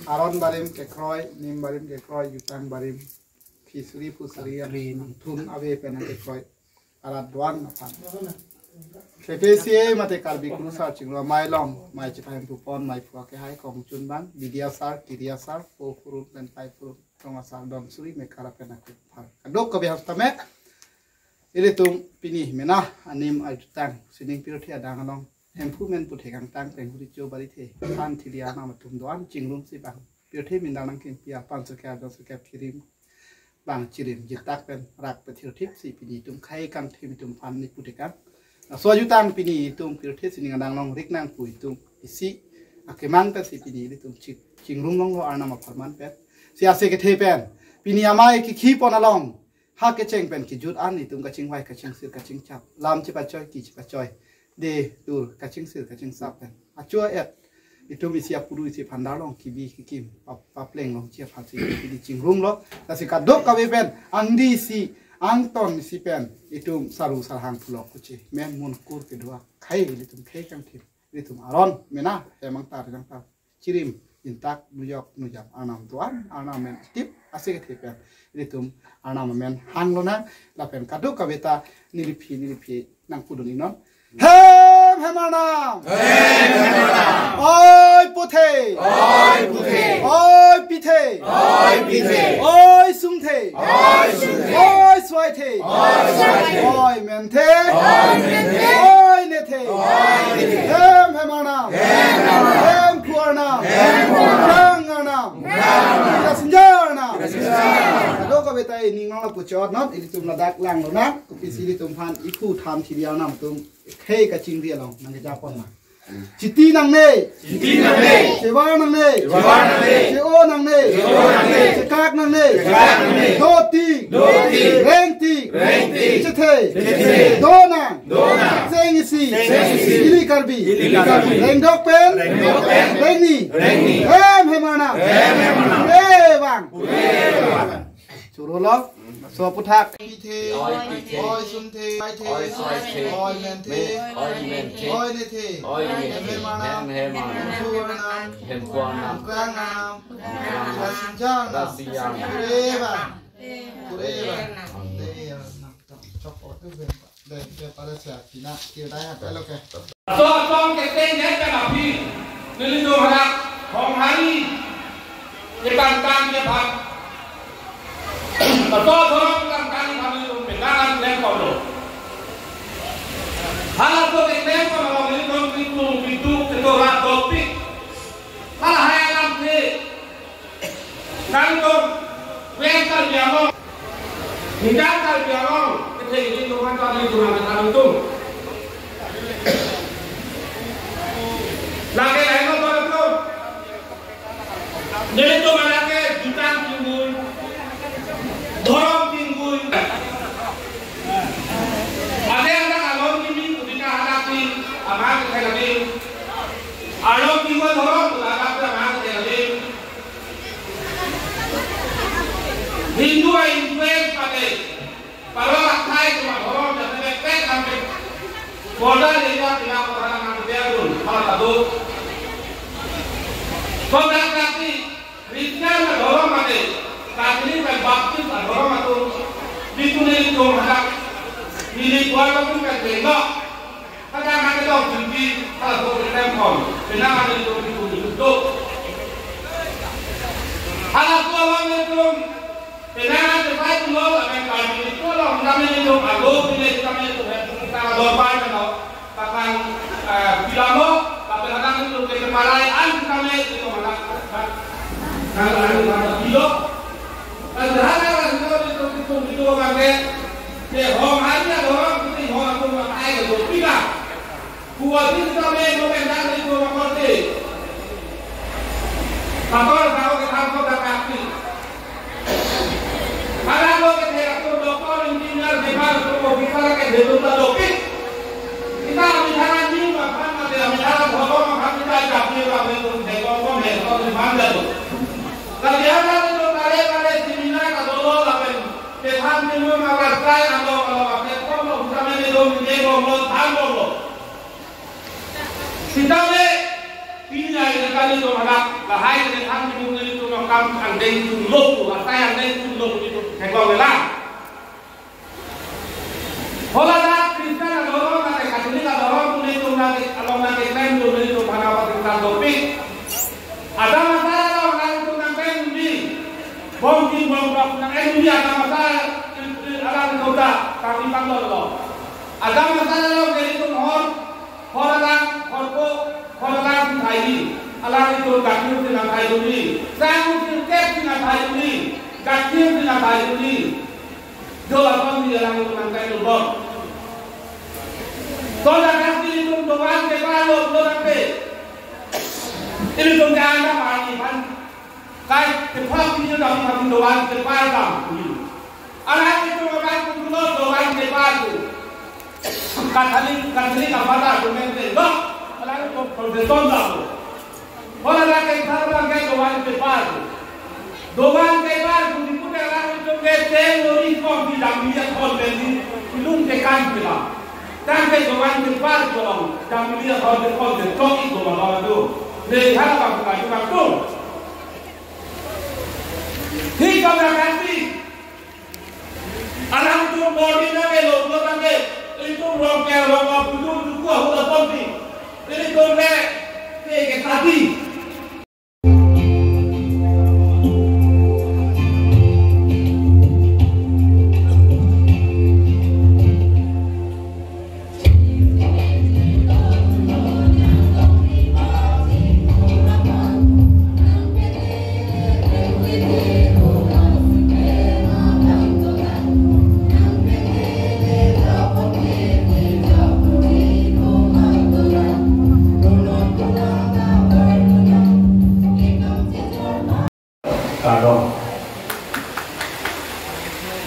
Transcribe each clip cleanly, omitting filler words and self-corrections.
Aron barim kekroi, nim barim kekroi, jutang barim pusri thun ave pena kekroi, arat doan apa. Spesies mate karbi kurusar cinglo mai long, mai cipaim pupon, mai puak hai kong cunban, bidiasar, kiriasar, purun dan pai purun, tongasar don suri mekara pena kepar. Kadok kabe hastame, ini tum pini menah anim ajutang, sining piroti adang along. Improvement put hekang tang peng put jo bari the san thilia na matum doan chinglum si bang pirthe min danang kin pia 500 ka 10 ka phirim bang chirin jitak pen rak pathir thip si pini tum khai kam thim tum fan ni put hekang so jutang pini tum pirthe sining adang long rik nang pui tum isi akemang ta si pini ni tum chinglum long lo arna ma pharman pe si ase ke the pen pini amai ki khi pon along ha ke cheng pen ki jut an ni tum ka ching wai ka ching sir ka ching chap lam chi pa choi ki chi pa choi de tur kacing sir kacing sap kan acua et itu misi apuru isi pandar long kibi kikim papleng long cia pasi di cingrung lo kasi kadok kawe pen angdi si angton si pen itu saru sarhang pulok kuci men mun kur kedua kai itu kai kang tim itu aron mena emang tar cirim intak nujak anam tuan anam men tip asik pen itu anam men hang lo na lapen kadok kawe ta nilipi nang kudun inon Hemanam. Oi puthe. Oi pithe. Oi sungthe. Oi swaithe. Oi menthe. Oi nethe. Hemanam. Hem kuarnam. Ranganam. Rasinjanam. Kado ka betai ningang la puchot not ili tum ladak lang lo na kupisi li tum phan iku tham thiria nam tum khei ka ching ria long nang ja pon ma chiti nang ne sewa nang ne seo nang ne sekak nang ne doti rengti chethe dona sengisi ili karbi rengdok pen rengni hemana bang Curulok, so putak, oi sumthe, oi menthe, oi nethe, hemanam, hemkuanam, rasiyam, kureba, cokot tu ben, pada siap, tina, kira dah apa loke. So, tong keteng ni kan api, nilai harap, hong hari, ikan dia pak. Betul orang kami itu pegangan lempar lo. Hal itu lempar orang itu ketua topik. Hal yang nanti kalau wengkal dialog, hindarkan dialog, kita ini tuhan kali itu nanti itu. Lagi lain apa itu? Jadi itu mana ke jutang timbul. Dorong tinggal. Ada yang tak alon ini ketika hadapi amat terjadi. Alon tinggal dorong hadapi amat terjadi. Hindu pakai. Kalau rakyat cuma dorong jadi pek sampai. Bodoh dia tidak orang manusia dulu. Kalau tahu. Kau tak kasi. Rizal dorong pakai. Saat ini kan baptis orang atau ditulis itu hendak milik warga pun kan tengok kadang-kadang kita berhenti kalau kita tempon benar ada itu alat awam itu benar ada baik lo akan kami itu lo kami itu alu milik kami itu kita berbaik kalau akan bilamo kadang-kadang itu kemaraian kami itu hendak kalau ada bilo Sederhana itu pakai hong hanya orang putih hong aku pakai itu tidak. Buat itu kami komentar itu makorti. Makor kalau kita angkut kaki. Kalau kita itu dokter engineer memang untuk kita ke depan topik. Kita bicara ni apa kita bicara bahwa kita jadi orang itu dekor itu mana tu. Kalau dia ada Tuhan minum mengatakan kalau pakai kalau kita minum dia ngomong tanggung lo. Kita Pina yang kali itu ada lahai dari ham di mulut itu makam andai itu loku, atau andai itu loku itu tengok belah. Kalau ada Kristen ada orang, ada Katolik ada orang mulut itu nanti kalau nanti klaim mulut itu mana apa tentang topik. Ada masalah orang itu nanti ini, bom nanti ini ada masalah ada kota kami panggil loh. Ada masalah orang itu orang Orang Thai, alam itu gakiu dengan Thai ini, saya mungkin kek dengan Thai ini, gakiu dengan Thai ini, jualan di alam itu nanti itu bom. Soalnya kaki itu doang kalau nanti, ini tuh jangan apa kan, kayak cepat ini dalam doang cepat dam. Alam itu orang itu doang cepat tu, Katolik apa dah nanti bom. Kalau itu profesor dah, kalau lagi sahabat kita doan cepat tu di mana orang itu kita teori kau tidak melihat kau berdiri, belum tekan bila, tapi doan cepat tu, jangan melihat kau berdiri, kau itu malah tu, lihat apa kita juga tu, kita berkati, anak itu body nanti logo nanti, itu rocker belum juga sudah pasti. Ini boleh ke tadi.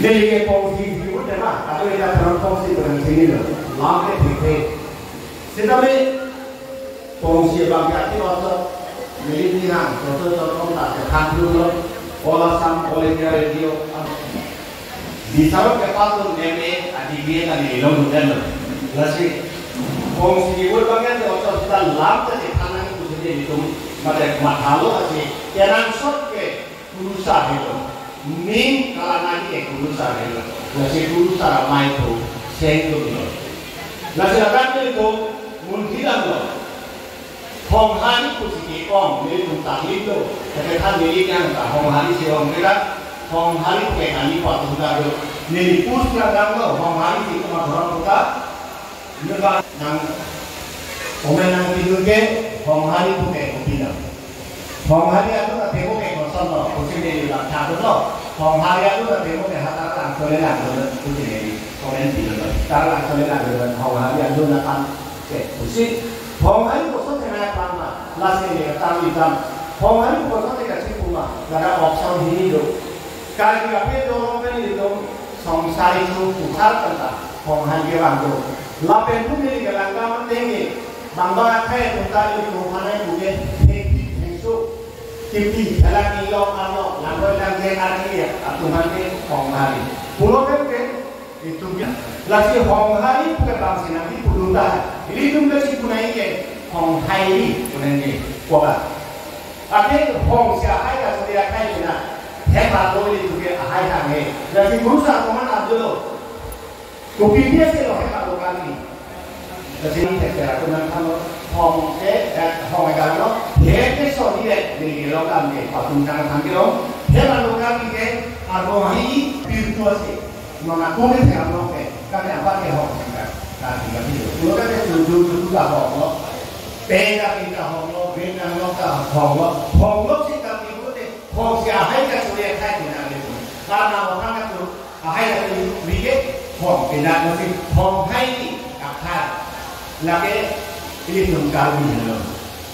Nilai polisi itu adalah atau yang dalam polisi dengan sini loh, lampu tipe. Sedangkan polisi bagian itu atau militer, contoh tak terkandur, olasan oleh radio. Di sana kepala neme adigie dan ilmu dan lagi polisi itu bagian itu atau sudah lampu di kanan itu sendiri itu macam mahalo aja. Jangan sok ke urusan itu. Min kalau nanti guru saya, nasi guru saya main tu, sengkul tu. Nasi akan itu mungkin lah. Hong Hari tu sih orang, ni tu tak itu. Tapi kan ni yang tak Hong Hari sih orang kita, Hong Hari tu kan ni patut kita tu. Ni pun sekarang tu Hong Hari sih cuma orang kita. Mereka nang, orang nang tidur ke Hong Hari tu kan kupinah. Hong Hari itu tak tengok ke kosan lo, kosan ni lah cakap lo. Hong Hari itu tak tengok ke hata lang solelang lo, kosan ni komen tidur lo. Cara lang solelang lo, Hong Hari itu nak kan ke kosan. Hong Hari kosan tengah lama, last ni kami jam. Hong Hari kosan tengah cipuma, ada option ini lo. Kalau kita pergi orang ni itu, samsari itu pusat tentang Hong Hari orang tu. Lapen tu ni kalau kita mendengi, bangga kaya tentang itu mana yang boleh Kipi, dalam ilok ano, langkah langkah hari ya, atau nanti Hong Hari. Pulau kan itu dia. Lagi Hong Hari bukan bangsa nanti pulau dah. Ini tu mesti punai ke Hong Hari punai ke, kuat. Tapi Hong siapa yang sudah kaya ni? Hebat loh itu dia ahai hange. Lagi berusaha koman abdul. Kopi dia sih loh hebat loh kali. Lagi ni saya tu nak Hong Hong Hari lo. He so dia ni lokal ni patung tangan tangkilo hebat lokal ni ke arbo hari virtual sih mana kone se arbo ke kami apa ke Hong kan tadi kami itu kan itu juga Hong lo pega kita Hong lo benda Hong lo sih kami itu deh Hong siapa yang sudah kaya dengan itu karena orang itu ahai itu bikin Hong benda mesti Hong Hai kakak lagi ini belum kali lo.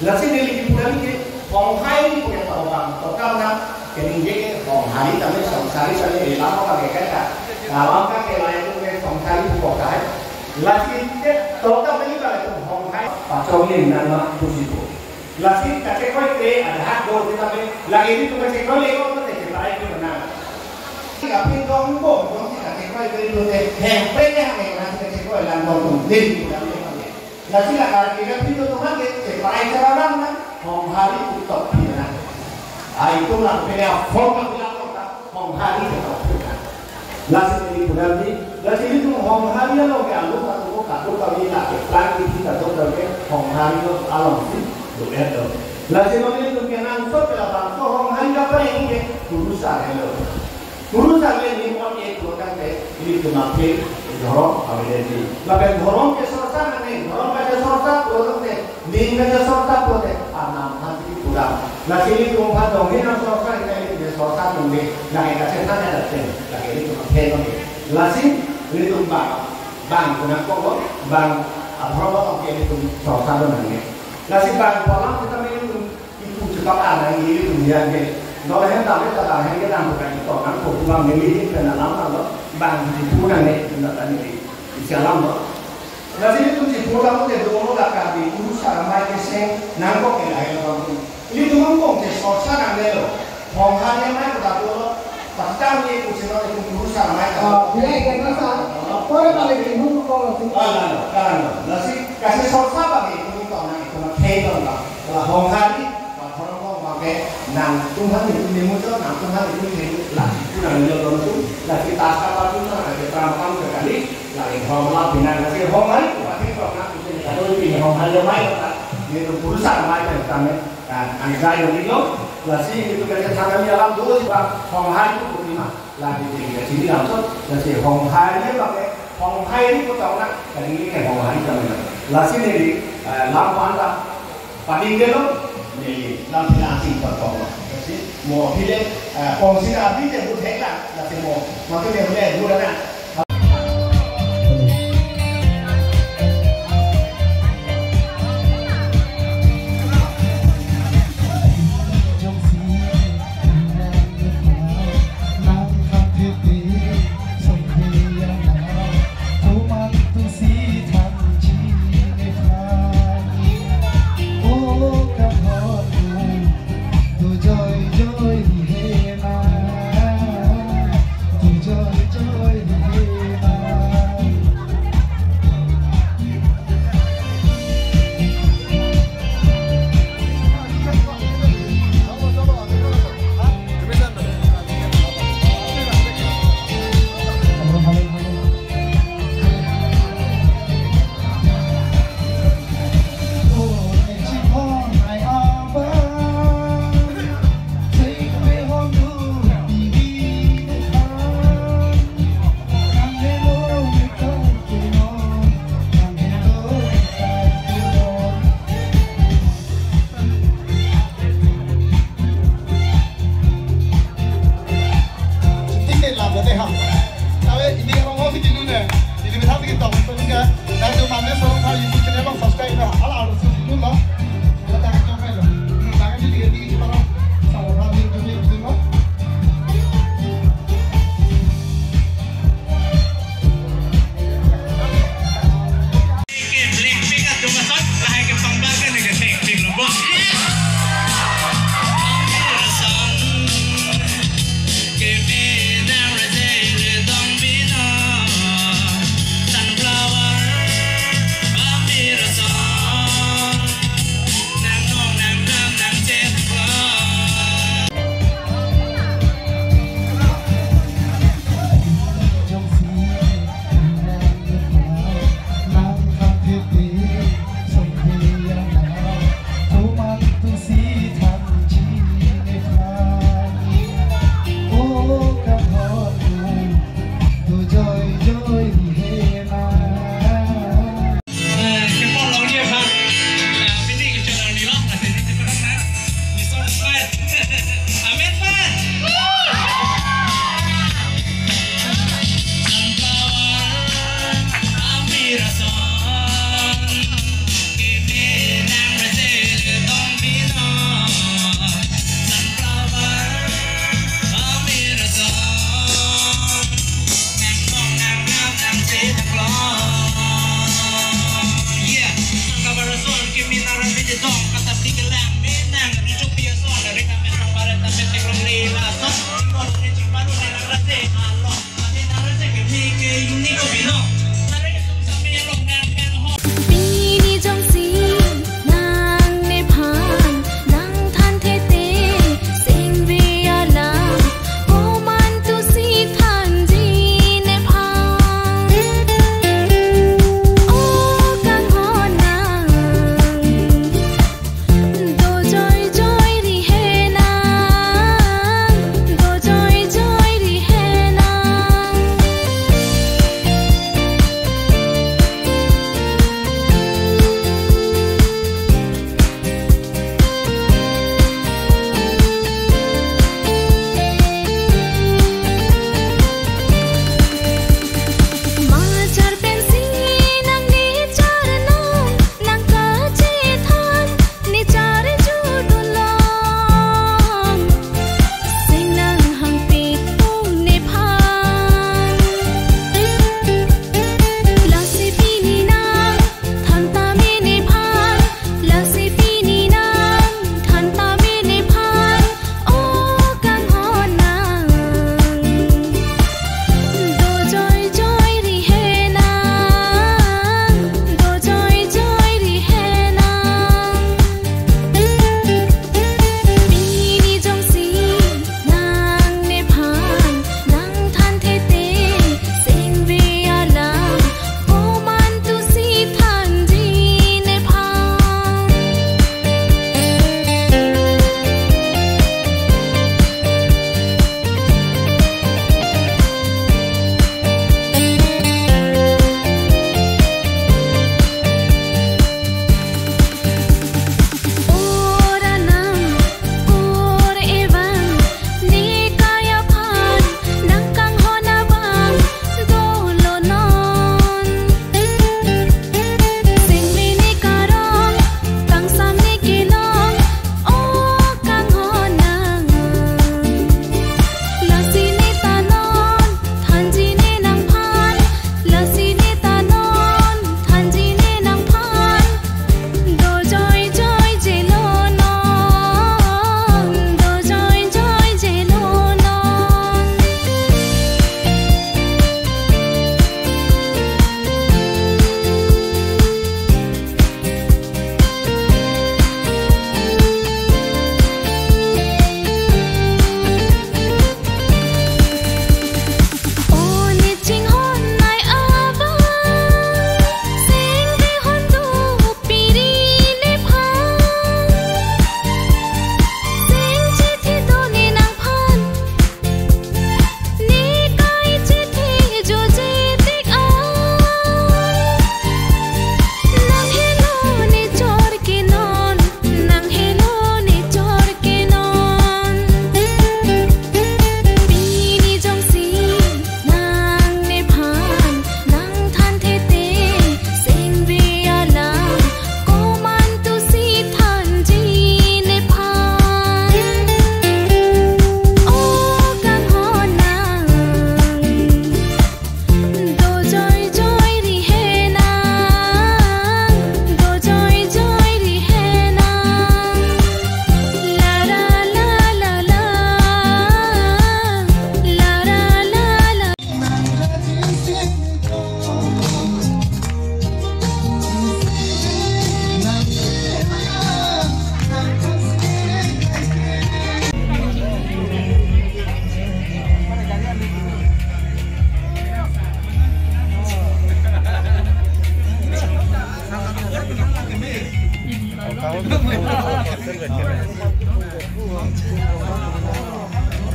Lasi ni pula ni Hong Hari punya orang na kini je Hong Hari tapi samsari saja lama pakai kata. Lama kan lain tu samsari bukan kaya. Lasi je total ni kalau tu Hong Hari pasal ni nama tu situ. Lasi kata kau itu ada hak dua tapi lagi ni tu kata kau lego tu tak lain tu benar. Jika pintu umum, jadi kata kau itu hempel yang nanti kata kau lalu tu ni. Lasi lah kalau kita pintu tu kan kita pakai cara mana? Hong Hari untuk pina. Itu lah punya format Hong Hari untuk pina. Nasi ini bulan ini, nasi itu Hong Hari lo ke alu katu kami nak lagi kita tu ke Hong Hari lo alam sih, tu itu. Nasi ini tu kena untuk pelabang tu Hong Hari apa yang ini urusan lo. Urusan ini orang yang keluarkan ini tu makin dorong awal ini. Lalu dorong ke sorsan ni, dorong ke sorsan dorong ni, ling ke sorsan dorong ni. Anam nanti pulang. Nasi ini tu orang dong ini nak sorsan ini ke sorsan dong ni. Nak ikat setan ada sen. Lagi ini tu makin dong ni. Nasi ini tu bang punya kok bang apa orang ini tu sorsan dong ni. Nasi bang pulang kita ni itu cakap ada ini tu dia ni. Nó là hiện tại là hay cái làm một cái tỏ cán của chúng ta mình nghĩ là lắm là đó bằng chỉ phú này này là gì sẽ làm đó là gì cũng chỉ phú lắm có thể đồ nó là cả vì cũng sản mai cái xe nắng có cái này là còn như chúng không có thể sọt sát hàng đây rồi phòng hai cái máy của ta đó bản trang như của chúng nó thì cũng sản mai cả thì này cái nó sao có cái này thì không có là gì cái xe sọt sát là gì cũng còn này cũng là thêm rồi là phòng hai đi nàng trung hắn thì mình muốn cho nàng trung hắn thì mình là cái nàng nhiều lắm chút là cái ta các chúng ta là cái ta làm cái cái đấy là cái hòm làm thì nàng là cái hòm ấy và cái hòm nó cũng là đôi khi hòm hay là mấy đó nên nó cũng sản mai cái ta này anh trai được đi lắm là gì cái cái thằng em làm đôi và hòm hai cũng cũng mà là cái chỉ làm tốt là chỉ hòm hai đấy là cái hòm hai đấy có tao nè cái hòm hai cho mình là xin này làm quán là và đi cái đó thì làm thì làm gì còn còn mùa thì lên còn xin làm biết được thế là thì mùa mà cái điều này luôn đó nè Joy, joy,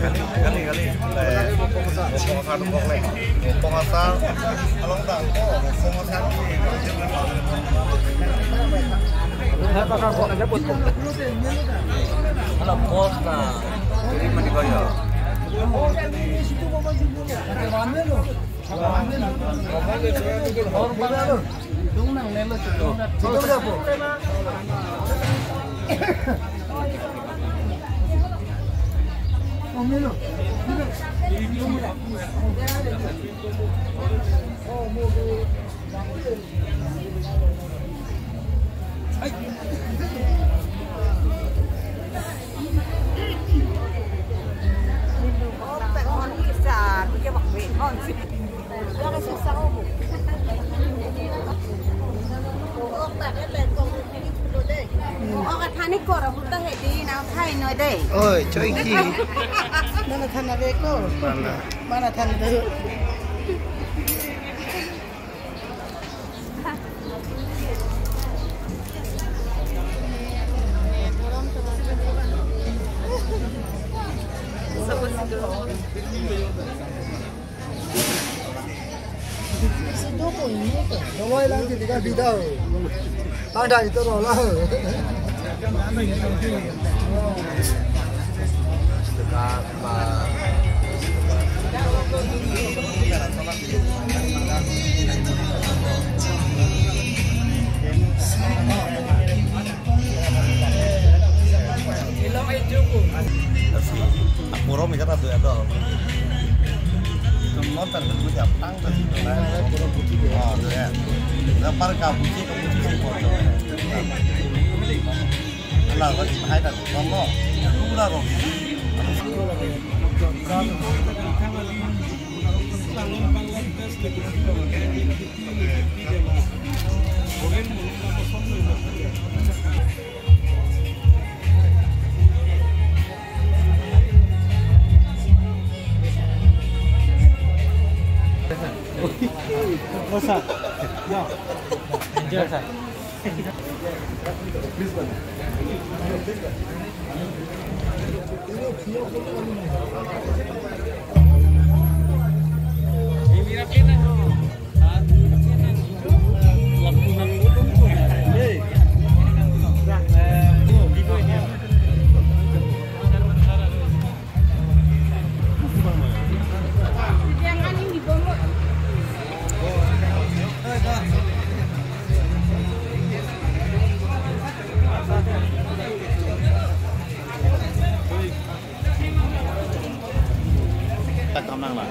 kali pengusaha dukung nih pengusaha along tangko pengusaha ini bakal kok aja buat kalau pos nah jadi mana dibayar ôi chơi gì mana tanah beko mana tanah itu Rồi lang thì cái gì đâu, tao đại tôi rồi là. Murah mikir atau ada nonton kan gue japang kan oh ya lepas kabuci sih foto lah kan hai dah ngomong murah dong Masa, ya, masa. Tak kamang lah.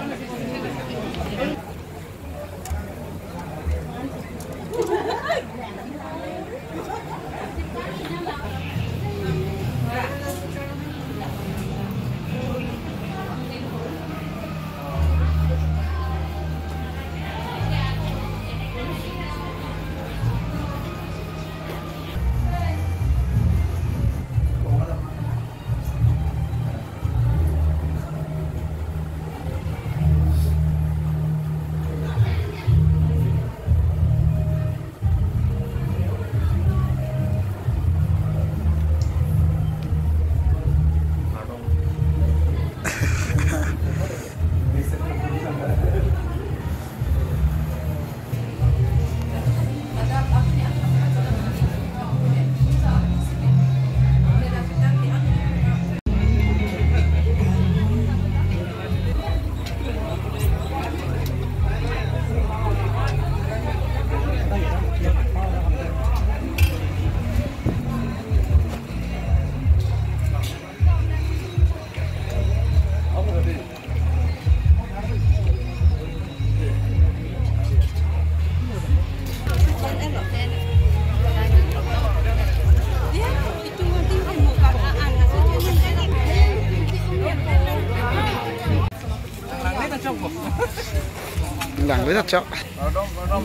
Lang với thật chọ.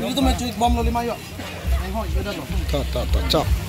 Itu mah cuy bom lo 5 yuk. Cọ.